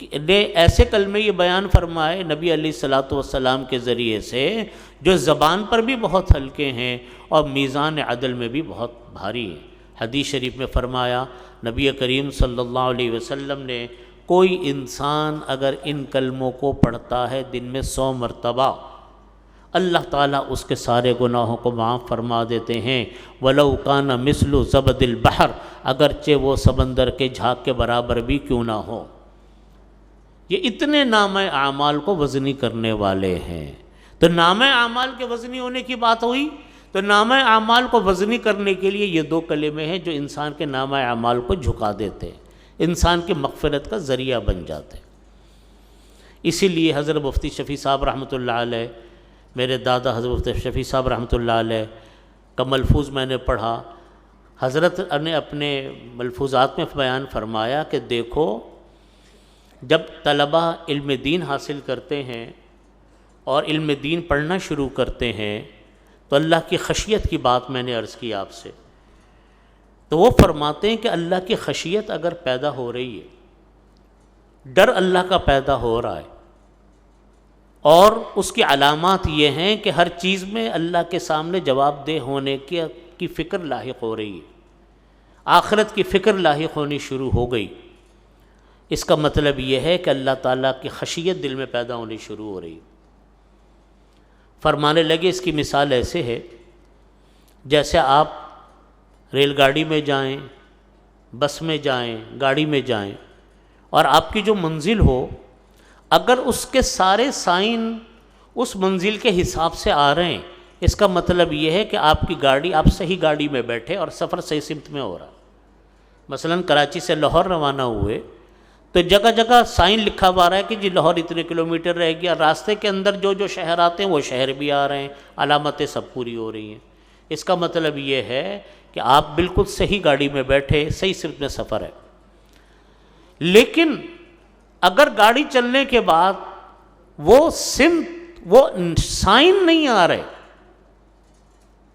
نے ایسے کلمے یہ بیان فرمائے نبی علیہ الصلوۃ والسلام کے ذریعے سے جو زبان پر بھی بہت ہلکے ہیں اور میزان عدل میں بھی بہت بھاری ہیں۔ حدیث شریف میں فرمایا نبی کریم صلی اللہ علیہ وسلم نے، کوئی انسان اگر ان کلموں کو پڑھتا ہے دن میں 100 مرتبہ، اللہ تعالیٰ اس کے سارے گناہوں کو معاف فرما دیتے ہیں۔ وَلَوْ كَانَ مِثْلُ زَبَدِ الْبَحْرِ، اگرچہ وہ سمندر کے جھاگ کے برابر بھی کیوں نہ ہو۔ یہ اتنے نامہ اعمال کو وزنی کرنے والے ہیں۔ تو نامہ اعمال کے وزنی ہونے کی بات ہوئی، تو نامہ اعمال کو وزنی کرنے کے لیے یہ 2 کلمے ہیں جو انسان کے نامہ اعمال کو جھکا دیتے ہیں، انسان کی مغفرت کا ذریعہ بن جاتے ہیں۔ اسی لیے حضرت مفتی شفیع صاحب رحمۃ اللہ علیہ، میرے دادا حضرت مفتی شفیع صاحب رحمۃ اللہ علیہ کا ملفوظ میں نے پڑھا، حضرت نے اپنے ملفوظات میں بیان فرمایا کہ دیکھو، جب طلبہ علم دین حاصل کرتے ہیں اور علم دین پڑھنا شروع کرتے ہیں تو اللہ کی خشیت کی بات میں نے عرض کی آپ سے، تو وہ فرماتے ہیں کہ اللہ کی خشیت اگر پیدا ہو رہی ہے، ڈر اللہ کا پیدا ہو رہا ہے، اور اس کی علامات یہ ہیں کہ ہر چیز میں اللہ کے سامنے جواب دہ ہونے کی فکر لاحق ہو رہی ہے، آخرت کی فکر لاحق ہونی شروع ہو گئی، اس کا مطلب یہ ہے کہ اللہ تعالیٰ کی خشیت دل میں پیدا ہونی شروع ہو رہی ہے۔ فرمانے لگے اس کی مثال ایسے ہے جیسے آپ ریل گاڑی میں جائیں، بس میں جائیں، گاڑی میں جائیں، اور آپ کی جو منزل ہو، اگر اس کے سارے سائن اس منزل کے حساب سے آ رہے ہیں، اس کا مطلب یہ ہے کہ آپ کی گاڑی، آپ صحیح گاڑی میں بیٹھے اور سفر صحیح سمت میں ہو رہا۔ مثلا کراچی سے لاہور روانہ ہوئے تو جگہ جگہ سائن لکھا ہوا رہا ہے کہ جی لاہور اتنے کلومیٹر رہ گیا، راستے کے اندر جو جو شہر آتے ہیں وہ شہر بھی آ رہے ہیں، علامتیں سب پوری ہو رہی ہیں۔ اس کا مطلب یہ ہے کہ آپ بالکل صحیح گاڑی میں بیٹھے، صحیح سمت میں سفر ہے۔ لیکن اگر گاڑی چلنے کے بعد وہ سائن نہیں آ رہے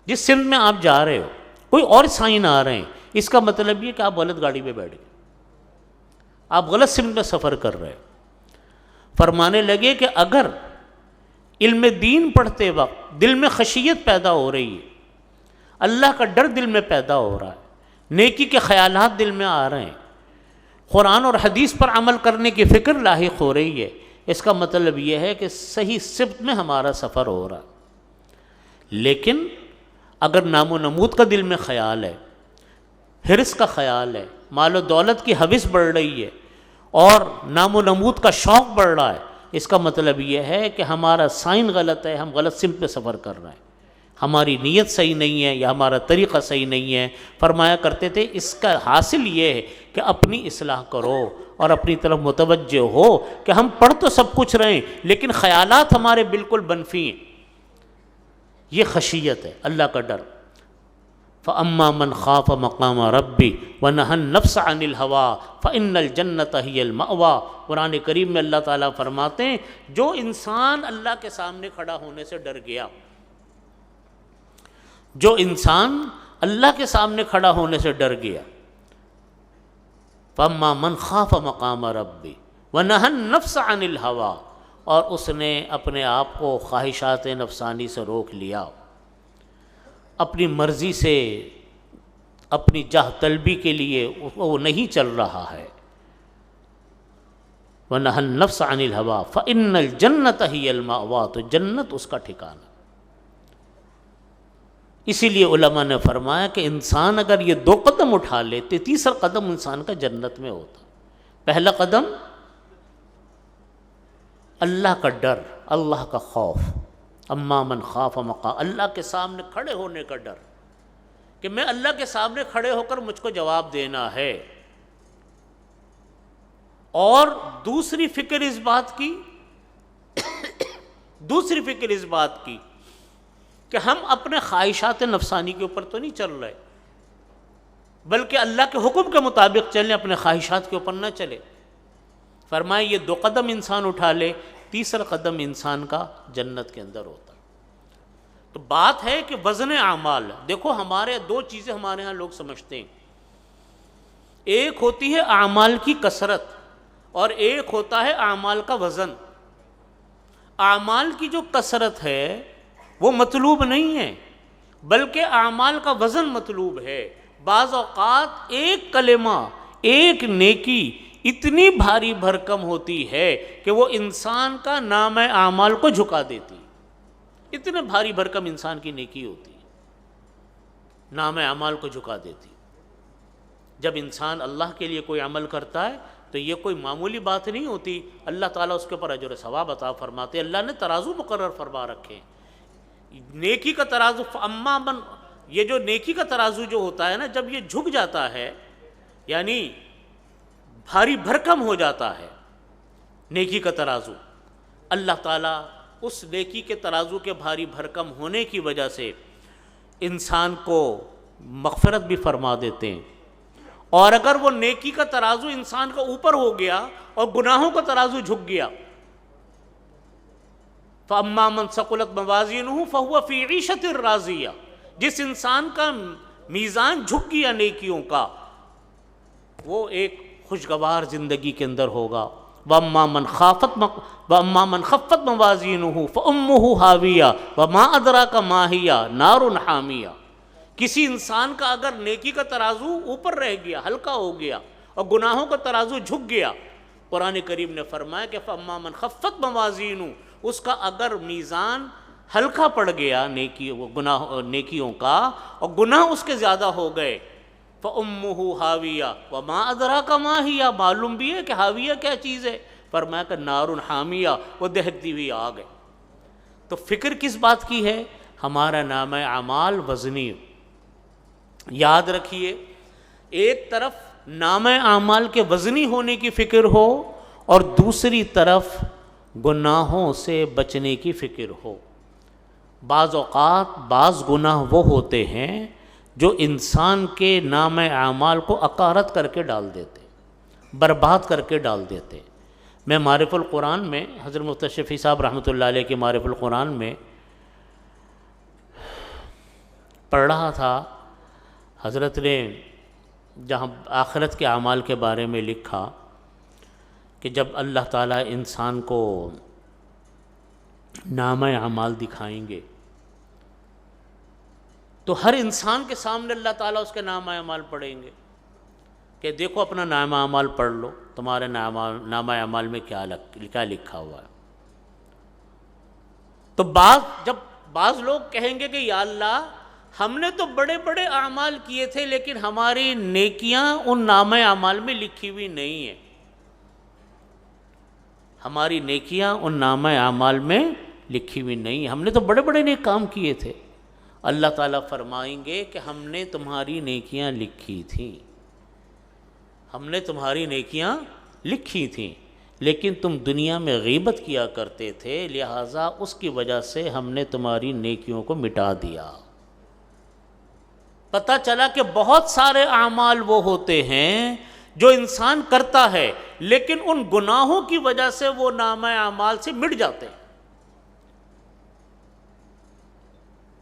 جس سمت میں آپ جا رہے ہو، کوئی اور سائن آ رہے ہیں، اس کا مطلب یہ کہ آپ غلط گاڑی میں بیٹھ گئے، آپ غلط سمت میں سفر کر رہے ہیں۔ فرمانے لگے کہ اگر علم دین پڑھتے وقت دل میں خشیت پیدا ہو رہی ہے، اللہ کا ڈر دل میں پیدا ہو رہا ہے، نیکی کے خیالات دل میں آ رہے ہیں، قرآن اور حدیث پر عمل کرنے کی فکر لاحق ہو رہی ہے، اس کا مطلب یہ ہے کہ صحیح سمت میں ہمارا سفر ہو رہا ہے۔ لیکن اگر نام و نمود کا دل میں خیال ہے، حرص کا خیال ہے، مال و دولت کی ہوس بڑھ رہی ہے اور نام و نمود کا شوق بڑھ رہا ہے، اس کا مطلب یہ ہے کہ ہمارا سائن غلط ہے، ہم غلط سمت پہ سفر کر رہے ہیں، ہماری نیت صحیح نہیں ہے یا ہمارا طریقہ صحیح نہیں ہے۔ فرمایا کرتے تھے اس کا حاصل یہ ہے کہ اپنی اصلاح کرو اور اپنی طرف متوجہ ہو کہ ہم پڑھ تو سب کچھ رہے ہیں لیکن خیالات ہمارے بالکل منفی ہیں۔ یہ خشیت ہے، اللہ کا ڈر۔ فَأَمَّا مَنْ خَافَ مَقَامَ رَبِّ وَنَهَى النَّفْسَ عَنِ الْهَوَىٰ فَإِنَّ الْجَنَّةَ هِيَ الْمَأْوَىٰ۔ قرآن کریم میں اللہ تعالیٰ فرماتے ہیں جو انسان اللہ کے سامنے کھڑا ہونے سے ڈر گیا، جو انسان اللہ کے سامنے کھڑا ہونے سے ڈر گیا، فَأَمَّا مَنْ خَافَ مَقَامَ رَبِّ وَنَهَى النَّفْسَ عَنِ الْهَوَىٰ، اور اس نے اپنے آپ کو خواہشات نفسانی سے روک لیا، اپنی مرضی سے اپنی جاہ طلبی کے لیے وہ نہیں چل رہا ہے۔ وَنَهَى النَّفْسَ عَنِ الْهَوَىٰ فَإِنَّ الْجَنَّةَ هِيَ الْمَأْوَىٰ، تو جنت اس کا ٹھکانہ۔ اسی لیے علماء نے فرمایا کہ انسان اگر یہ 2 قدم اٹھا لے تو تیسرا قدم انسان کا جنت میں ہوتا۔ پہلا قدم اللہ کا ڈر، اللہ کا خوف، اما من خاف مقام، اللہ کے سامنے کھڑے ہونے کا ڈر کہ میں اللہ کے سامنے کھڑے ہو کر مجھ کو جواب دینا ہے۔ اور دوسری فکر اس بات کی کہ ہم اپنے خواہشات نفسانی کے اوپر تو نہیں چل رہے، بلکہ اللہ کے حکم کے مطابق چلیں، اپنے خواہشات کے اوپر نہ چلے۔ فرمائے یہ 2 قدم انسان اٹھا لے، تیسرا قدم انسان کا جنت کے اندر ہوتا۔ تو بات ہے کہ وزن اعمال، دیکھو ہمارے 2 چیزیں ہمارے ہاں لوگ سمجھتے ہیں، ایک ہوتی ہے اعمال کی کثرت اور ایک ہوتا ہے اعمال کا وزن۔ اعمال کی جو کثرت ہے وہ مطلوب نہیں ہے، بلکہ اعمال کا وزن مطلوب ہے۔ بعض اوقات ایک کلمہ، ایک نیکی اتنی بھاری بھرکم ہوتی ہے کہ وہ انسان کا نامہ اعمال کو جھکا دیتی، اتنے بھاری بھرکم انسان کی نیکی ہوتی ہے، نامہ اعمال کو جھکا دیتی۔ جب انسان اللہ کے لیے کوئی عمل کرتا ہے تو یہ کوئی معمولی بات نہیں ہوتی، اللہ تعالیٰ اس کے اوپر اجر و ثواب عطا فرماتے۔ اللہ نے ترازو مقرر فرما رکھے ہیں، نیکی کا ترازو، اما من، یہ جو نیکی کا ترازو جو ہوتا ہے نا، جب یہ جھک جاتا ہے یعنی بھاری بھرکم ہو جاتا ہے نیکی کا ترازو، اللہ تعالیٰ اس نیکی کے ترازو کے بھاری بھرکم ہونے کی وجہ سے انسان کو مغفرت بھی فرما دیتے ہیں۔ اور اگر وہ نیکی کا ترازو انسان کا اوپر ہو گیا اور گناہوں کا ترازو جھک گیا، فَأَمَّا مَنْ ثَقُلَتْ مَوَازِينُهُ فَهُوَ فِي عِيشَةٍ رَاضِيَةٍ، جس انسان کا میزان جھک گیا نیکیوں کا، وہ ایک خوشگوار زندگی کے اندر ہوگا۔ وَأَمَّا مَنْ خَفَّتْ مَوَازِينُهُ فَأُمُّهُ هَاوِيَةٌ وَمَا أَدْرَاكَ مَا هِيَ نَارٌ حَامِيَةٌ۔ کسی انسان کا اگر نیکی کا ترازو اوپر رہ گیا، ہلکا ہو گیا، اور گناہوں کا ترازو جھک گیا، قرآن کریم نے فرمایا کہ فَأَمَّا مَنْ خَفَّتْ مَوَازِينُهُ، اس کا اگر میزان ہلکا پڑ گیا نیکیوں کا اور گناہ اس کے زیادہ ہو گئے، فَأُمُّهُ هَاوِيَةٌ وَمَا أَدْرَاكَ مَا هِيَ، معلوم بھی ہے کہ ہاویہ کیا چیز ہے، فرمایا کہ نار حامیہ، وہ دہکتی ہوئی آگ ہے۔ تو فکر کس بات کی ہے؟ ہمارا نامہ اعمال وزنی۔ یاد رکھیے، ایک طرف نامہ اعمال کے وزنی ہونے کی فکر ہو اور دوسری طرف گناہوں سے بچنے کی فکر ہو۔ بعض اوقات بعض گناہ وہ ہوتے ہیں جو انسان کے نامہ اعمال کو اکارت کر کے ڈال دیتے، برباد کر کے ڈال دیتے۔ میں معارف القرآن میں، حضرت مفتی شفیع صاحب رحمۃ اللہ علیہ کی معارف القرآن میں پڑھ رہا تھا، حضرت نے جہاں آخرت کے اعمال کے بارے میں لکھا کہ جب اللہ تعالیٰ انسان کو نامہ اعمال دکھائیں گے تو ہر انسان کے سامنے اللہ تعالیٰ اس کے نامہ اعمال پڑھیں گے کہ دیکھو اپنا نامہ اعمال پڑھ لو، تمہارے نامہ اعمال میں کیا لکھا ہوا ہے۔ تو جب بعض لوگ کہیں گے کہ یا اللہ، ہم نے تو بڑے بڑے اعمال کیے تھے لیکن ہماری نیکیاں ان نامہ اعمال میں لکھی ہوئی نہیں ہیں، ہماری نیکیاں ان نامہ اعمال میں لکھی ہوئی نہیں ہیں، ہم نے تو بڑے بڑے نیک کام کیے تھے۔ اللہ تعالیٰ فرمائیں گے کہ ہم نے تمہاری نیکیاں لکھی تھیں، ہم نے تمہاری نیکیاں لکھی تھیں، لیکن تم دنیا میں غیبت کیا کرتے تھے، لہٰذا اس کی وجہ سے ہم نے تمہاری نیکیوں کو مٹا دیا۔ پتہ چلا کہ بہت سارے اعمال وہ ہوتے ہیں جو انسان کرتا ہے لیکن ان گناہوں کی وجہ سے وہ نامہ اعمال سے مٹ جاتے ہیں،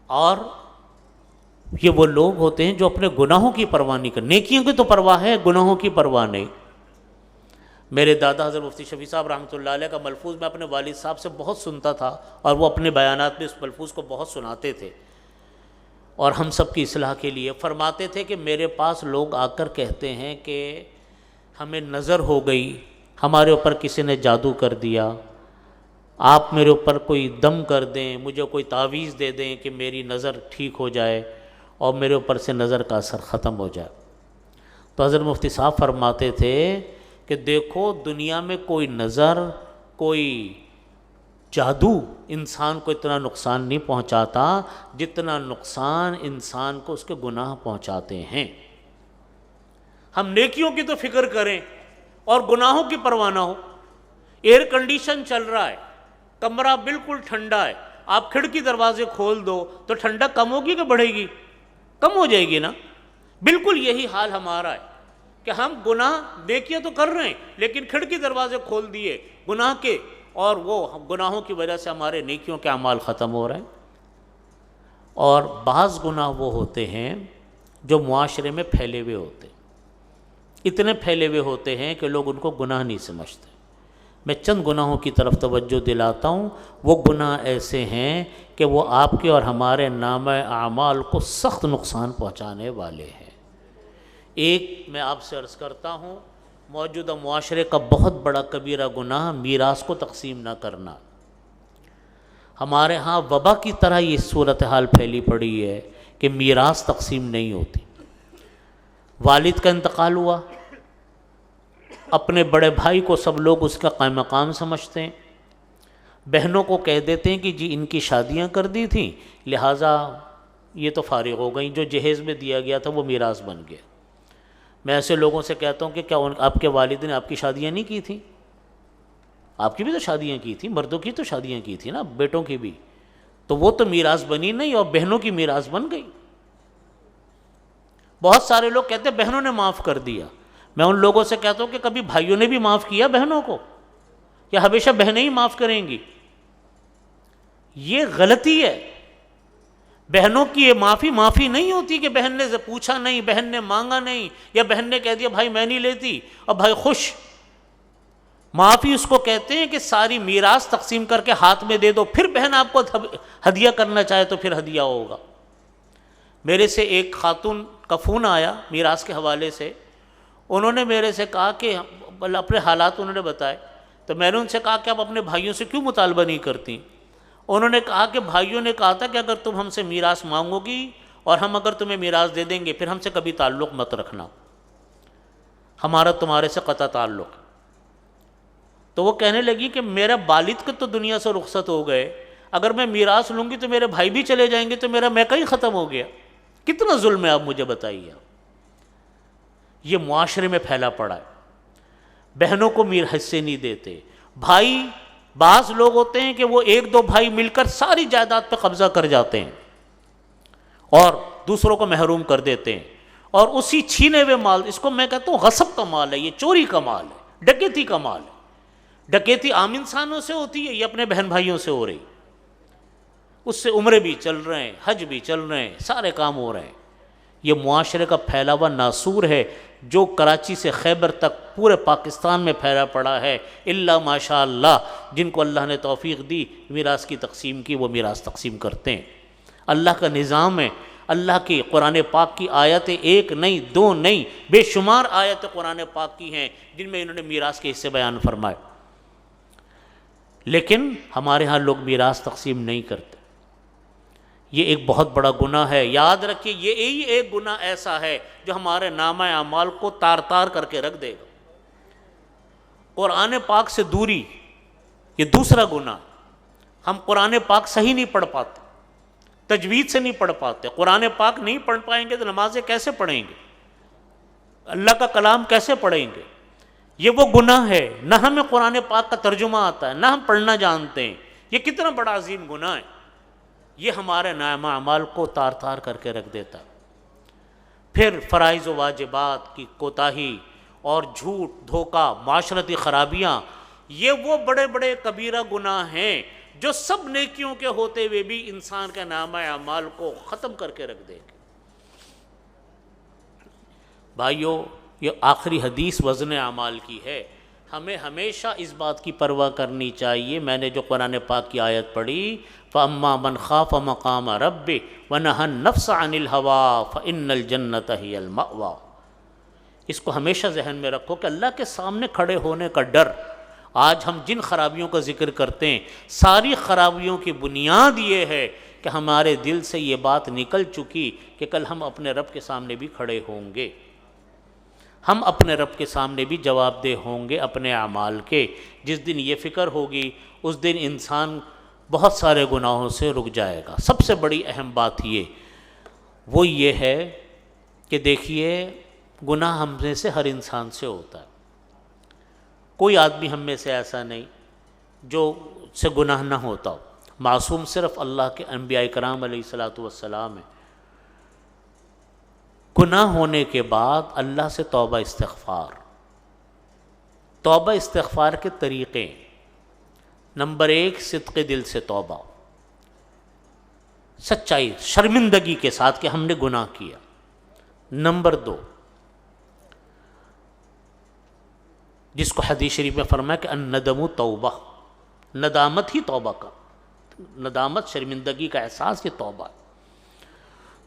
اور یہ وہ لوگ ہوتے ہیں جو اپنے گناہوں کی پرواہ نہیں کرتے، نیکیوں کی تو پرواہ ہے، گناہوں کی پرواہ نہیں۔ میرے دادا حضرت مفتی شفیع صاحب رحمۃ اللہ علیہ کا ملفوظ میں اپنے والد صاحب سے بہت سنتا تھا، اور وہ اپنے بیانات میں اس ملفوظ کو بہت سناتے تھے، اور ہم سب کی اصلاح کے لیے فرماتے تھے کہ میرے پاس لوگ آ کر کہتے ہیں کہ ہمیں نظر ہو گئی، ہمارے اوپر کسی نے جادو کر دیا، آپ میرے اوپر کوئی دم کر دیں، مجھے کوئی تعویذ دے دیں کہ میری نظر ٹھیک ہو جائے اور میرے اوپر سے نظر کا اثر ختم ہو جائے۔ تو حضرت مفتی صاحب فرماتے تھے کہ دیکھو، دنیا میں کوئی نظر، کوئی جادو انسان کو اتنا نقصان نہیں پہنچاتا جتنا نقصان انسان کو اس کے گناہ پہنچاتے ہیں۔ ہم نیکیوں کی تو فکر کریں اور گناہوں کی پرواہ نہ ہو۔ ایئر کنڈیشن چل رہا ہے، کمرہ بالکل ٹھنڈا ہے، آپ کھڑکی دروازے کھول دو تو ٹھنڈک کم ہوگی کہ بڑھے گی؟ کم ہو جائے گی نا۔ بالکل یہی حال ہمارا ہے کہ ہم گناہ، نیکیاں تو کر رہے ہیں لیکن کھڑکی دروازے کھول دیے گناہ کے، اور وہ گناہوں کی وجہ سے ہمارے نیکیوں کے اعمال ختم ہو رہے ہیں۔ اور بعض گناہ وہ ہوتے ہیں جو معاشرے میں پھیلے ہوئے ہوتے ہیں، اتنے پھیلے ہوئے ہوتے ہیں کہ لوگ ان کو گناہ نہیں سمجھتے۔ میں چند گناہوں کی طرف توجہ دلاتا ہوں۔ وہ گناہ ایسے ہیں کہ وہ آپ کے اور ہمارے نامہ اعمال کو سخت نقصان پہنچانے والے ہیں۔ ایک میں آپ سے عرض کرتا ہوں، موجودہ معاشرے کا بہت بڑا کبیرہ گناہ میراث کو تقسیم نہ کرنا۔ ہمارے ہاں وبا کی طرح یہ صورتحال پھیلی پڑی ہے کہ میراث تقسیم نہیں ہوتی۔ والد کا انتقال ہوا، اپنے بڑے بھائی کو سب لوگ اس کا قائم مقام سمجھتے ہیں، بہنوں کو کہہ دیتے ہیں کہ جی ان کی شادیاں کر دی تھیں لہٰذا یہ تو فارغ ہو گئیں، جو جہیز میں دیا گیا تھا وہ میراث بن گیا۔ میں ایسے لوگوں سے کہتا ہوں کہ کیا آپ کے والد نے آپ کی شادیاں نہیں کی تھیں؟ آپ کی بھی تو شادیاں کی تھیں، مردوں کی تو شادیاں کی تھیں نا، بیٹوں کی بھی، تو وہ تو میراث بنی نہیں اور بہنوں کی میراث بن گئی۔ بہت سارے لوگ کہتے ہیں بہنوں نے معاف کر دیا۔ میں ان لوگوں سے کہتا ہوں کہ کبھی بھائیوں نے بھی معاف کیا بہنوں کو، یا ہمیشہ بہنیں ہی معاف کریں گی؟ یہ غلطی ہے۔ بہنوں کی یہ معافی نہیں ہوتی کہ بہن نے پوچھا نہیں، بہن نے مانگا نہیں، یا بہن نے کہہ دیا بھائی میں نہیں لیتی اور بھائی خوش۔ معافی اس کو کہتے ہیں کہ ساری میراث تقسیم کر کے ہاتھ میں دے دو، پھر بہن آپ کو ہدیہ کرنا چاہے تو پھر ہدیہ ہوگا۔ میرے سے ایک خاتون کا فون آیا میراث کے حوالے سے، انہوں نے میرے سے کہا کہ اپنے حالات انہوں نے بتائے، تو میں نے ان سے کہا کہ آپ اپنے بھائیوں سے کیوں مطالبہ نہیں کرتی؟ انہوں نے کہا کہ بھائیوں نے کہا تھا کہ اگر تم ہم سے میراث مانگو گی اور ہم اگر تمہیں میراث دے دیں گے پھر ہم سے کبھی تعلق مت رکھنا، ہمارا تمہارے سے قطع تعلق۔ تو وہ کہنے لگی کہ میرا والد کو تو دنیا سے رخصت ہو گئے، اگر میں میراث لوں گی تو میرے بھائی بھی چلے جائیں گے تو میرا میکہ ہی ختم ہو گیا۔ کتنا ظلم ہے آپ مجھے بتائیے۔ یہ معاشرے میں پھیلا پڑا ہے، بہنوں کو حصے نہیں دیتے، بھائی بعض لوگ ہوتے ہیں کہ وہ ایک دو بھائی مل کر ساری جائیداد پہ قبضہ کر جاتے ہیں اور دوسروں کو محروم کر دیتے ہیں، اور اسی چھینے ہوئے مال، اس کو میں کہتا ہوں غصب کا مال ہے، یہ چوری کا مال ہے، ڈکیتی کا مال ہے۔ ڈکیتی عام انسانوں سے ہوتی ہے، یہ اپنے بہن بھائیوں سے ہو رہی، اس سے عمرے بھی چل رہے ہیں، حج بھی چل رہے ہیں، سارے کام ہو رہے ہیں۔ یہ معاشرے کا پھیلا ہوا ناسور ہے جو کراچی سے خیبر تک پورے پاکستان میں پھیلا پڑا ہے۔ الا ماشاء اللہ جن کو اللہ نے توفیق دی میراث کی تقسیم کی، وہ میراث تقسیم کرتے ہیں۔ اللہ کا نظام ہے، اللہ کی قرآن پاک کی آیتیں ایک نہیں دو نہیں بے شمار آیتیں قرآن پاک کی ہیں جن میں انہوں نے میراث کے حصے بیان فرمائے، لیکن ہمارے ہاں لوگ میراث تقسیم نہیں کرتے۔ یہ ایک بہت بڑا گناہ ہے، یاد رکھیے یہی ایک گناہ ایسا ہے جو ہمارے نامہ اعمال کو تار تار کر کے رکھ دے گا۔ قرآن پاک سے دوری، یہ دوسرا گناہ۔ ہم قرآن پاک صحیح نہیں پڑھ پاتے، تجوید سے نہیں پڑھ پاتے، قرآن پاک نہیں پڑھ پائیں گے تو نمازیں کیسے پڑھیں گے، اللہ کا کلام کیسے پڑھیں گے؟ یہ وہ گناہ ہے، نہ ہمیں قرآن پاک کا ترجمہ آتا ہے، نہ ہم پڑھنا جانتے ہیں۔ یہ کتنا بڑا عظیم گناہ ہے، یہ ہمارے نامہ اعمال کو تار تار کر کے رکھ دیتا۔ پھر فرائض و واجبات کی کوتاہی اور جھوٹ، دھوکہ، معاشرتی خرابیاں، یہ وہ بڑے بڑے کبیرہ گناہ ہیں جو سب نیکیوں کے ہوتے ہوئے بھی انسان کے نامہ اعمال کو ختم کر کے رکھ دیں گے۔ بھائیو، یہ آخری حدیث وزن اعمال کی ہے، ہمیں ہمیشہ اس بات کی پرواہ کرنی چاہیے۔ میں نے جو قرآن پاک کی آیت پڑھی، فَأَمَّا مَنْ خَافَ مَقَامَ رَبِّهِ وَنَهَى النَّفْسَ عَنِ الْهَوَىٰ فَإِنَّ الْجَنَّةَ هِيَ الْمَأْوَىٰ۔ اس کو ہمیشہ ذہن میں رکھو کہ اللہ کے سامنے کھڑے ہونے کا ڈر۔ آج ہم جن خرابیوں کا ذکر کرتے ہیں، ساری خرابیوں کی بنیاد یہ ہے کہ ہمارے دل سے یہ بات نکل چکی کہ کل ہم اپنے رب کے سامنے بھی کھڑے ہوں گے، ہم اپنے رب کے سامنے بھی جواب دہ ہوں گے اپنے اعمال کے۔ جس دن یہ فکر ہوگی اس دن انسان بہت سارے گناہوں سے رک جائے گا۔ سب سے بڑی اہم بات وہ یہ ہے کہ دیکھیے گناہ ہم میں سے ہر انسان سے ہوتا ہے، کوئی آدمی ہم میں سے ایسا نہیں جو سے گناہ نہ ہوتا ہو، معصوم صرف اللہ کے انبیاء کرام علیہ الصلاۃ والسلام ہیں۔ گناہ ہونے کے بعد اللہ سے توبہ استغفار کے طریقے: نمبر 1 صدق دل سے توبہ، سچائی شرمندگی کے ساتھ کہ ہم نے گناہ کیا۔ نمبر 2 جس کو حدیث شریف میں فرمایا کہ الندم توبہ، ندامت ہی توبہ کا، ندامت شرمندگی کا احساس، یہ توبہ۔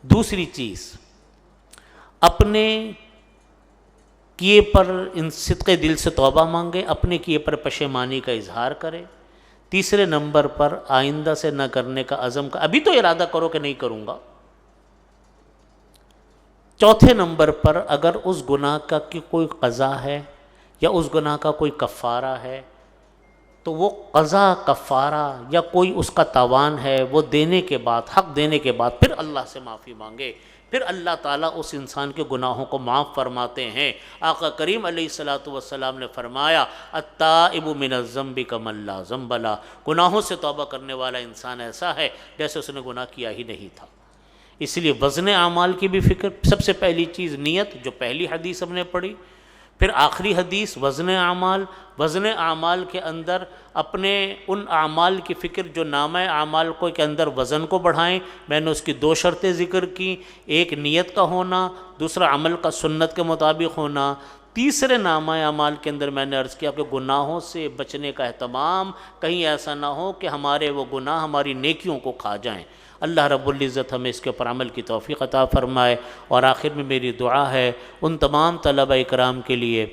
دوسری چیز، اپنے کیے پر ان صدقے دل سے توبہ مانگے، اپنے کیے پر پشیمانی کا اظہار کرے۔ تیسرے نمبر پر آئندہ سے نہ کرنے کا عزم کا، ابھی تو ارادہ کرو کہ نہیں کروں گا۔ چوتھے نمبر پر اگر اس گناہ کا کوئی قضا ہے یا اس گناہ کا کوئی کفارہ ہے تو وہ قضا، کفارہ یا کوئی اس کا تاوان ہے، وہ دینے کے بعد، حق دینے کے بعد پھر اللہ سے معافی مانگے، پھر اللہ تعالیٰ اس انسان کے گناہوں کو معاف فرماتے ہیں۔ آقا کریم علیہ الصلوۃ والسلام نے فرمایا التائب من الذنب کمن لا ذنب لہ، گناہوں سے توبہ کرنے والا انسان ایسا ہے جیسے اس نے گناہ کیا ہی نہیں تھا۔ اس لیے وزن اعمال کی بھی فکر، سب سے پہلی چیز نیت، جو پہلی حدیث ہم نے پڑھی، پھر آخری حدیث وزن اعمال۔ وزن اعمال کے اندر اپنے ان اعمال کی فکر جو نامہ اعمال کو کے اندر وزن کو بڑھائیں۔ میں نے اس کی دو شرطیں ذکر کی، ایک نیت کا ہونا، دوسرا عمل کا سنت کے مطابق ہونا۔ تیسرے نامہ اعمال کے اندر میں نے عرض کیا کہ گناہوں سے بچنے کا اہتمام، کہیں ایسا نہ ہو کہ ہمارے وہ گناہ ہماری نیکیوں کو کھا جائیں۔ اللہ رب العزت ہمیں اس کے اوپر عمل کی توفیق عطا فرمائے۔ اور آخر میں میری دعا ہے ان تمام طلبہ اکرام کے لیے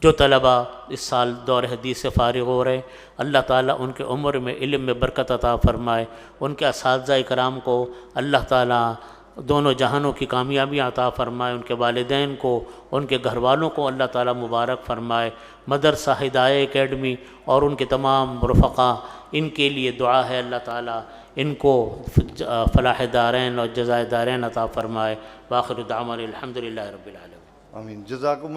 جو طلبہ اس سال دور حدیث سے فارغ ہو رہے، اللہ تعالیٰ ان کے عمر میں، علم میں برکت عطا فرمائے۔ ان کے اساتذہ اکرام کو اللہ تعالیٰ دونوں جہانوں کی کامیابی عطا فرمائے، ان کے والدین کو، ان کے گھر والوں کو اللہ تعالیٰ مبارک فرمائے۔ مدرسہ ہدایہ اکیڈمی اور ان کے تمام رفقا، ان کے لیے دعا ہے اللہ تعالیٰ ان کو فلاح دارین اور جزائے دارین عطا فرمائے۔ وآخر دعوانا الحمدللہ رب العالمین۔ آمین۔ جزاکم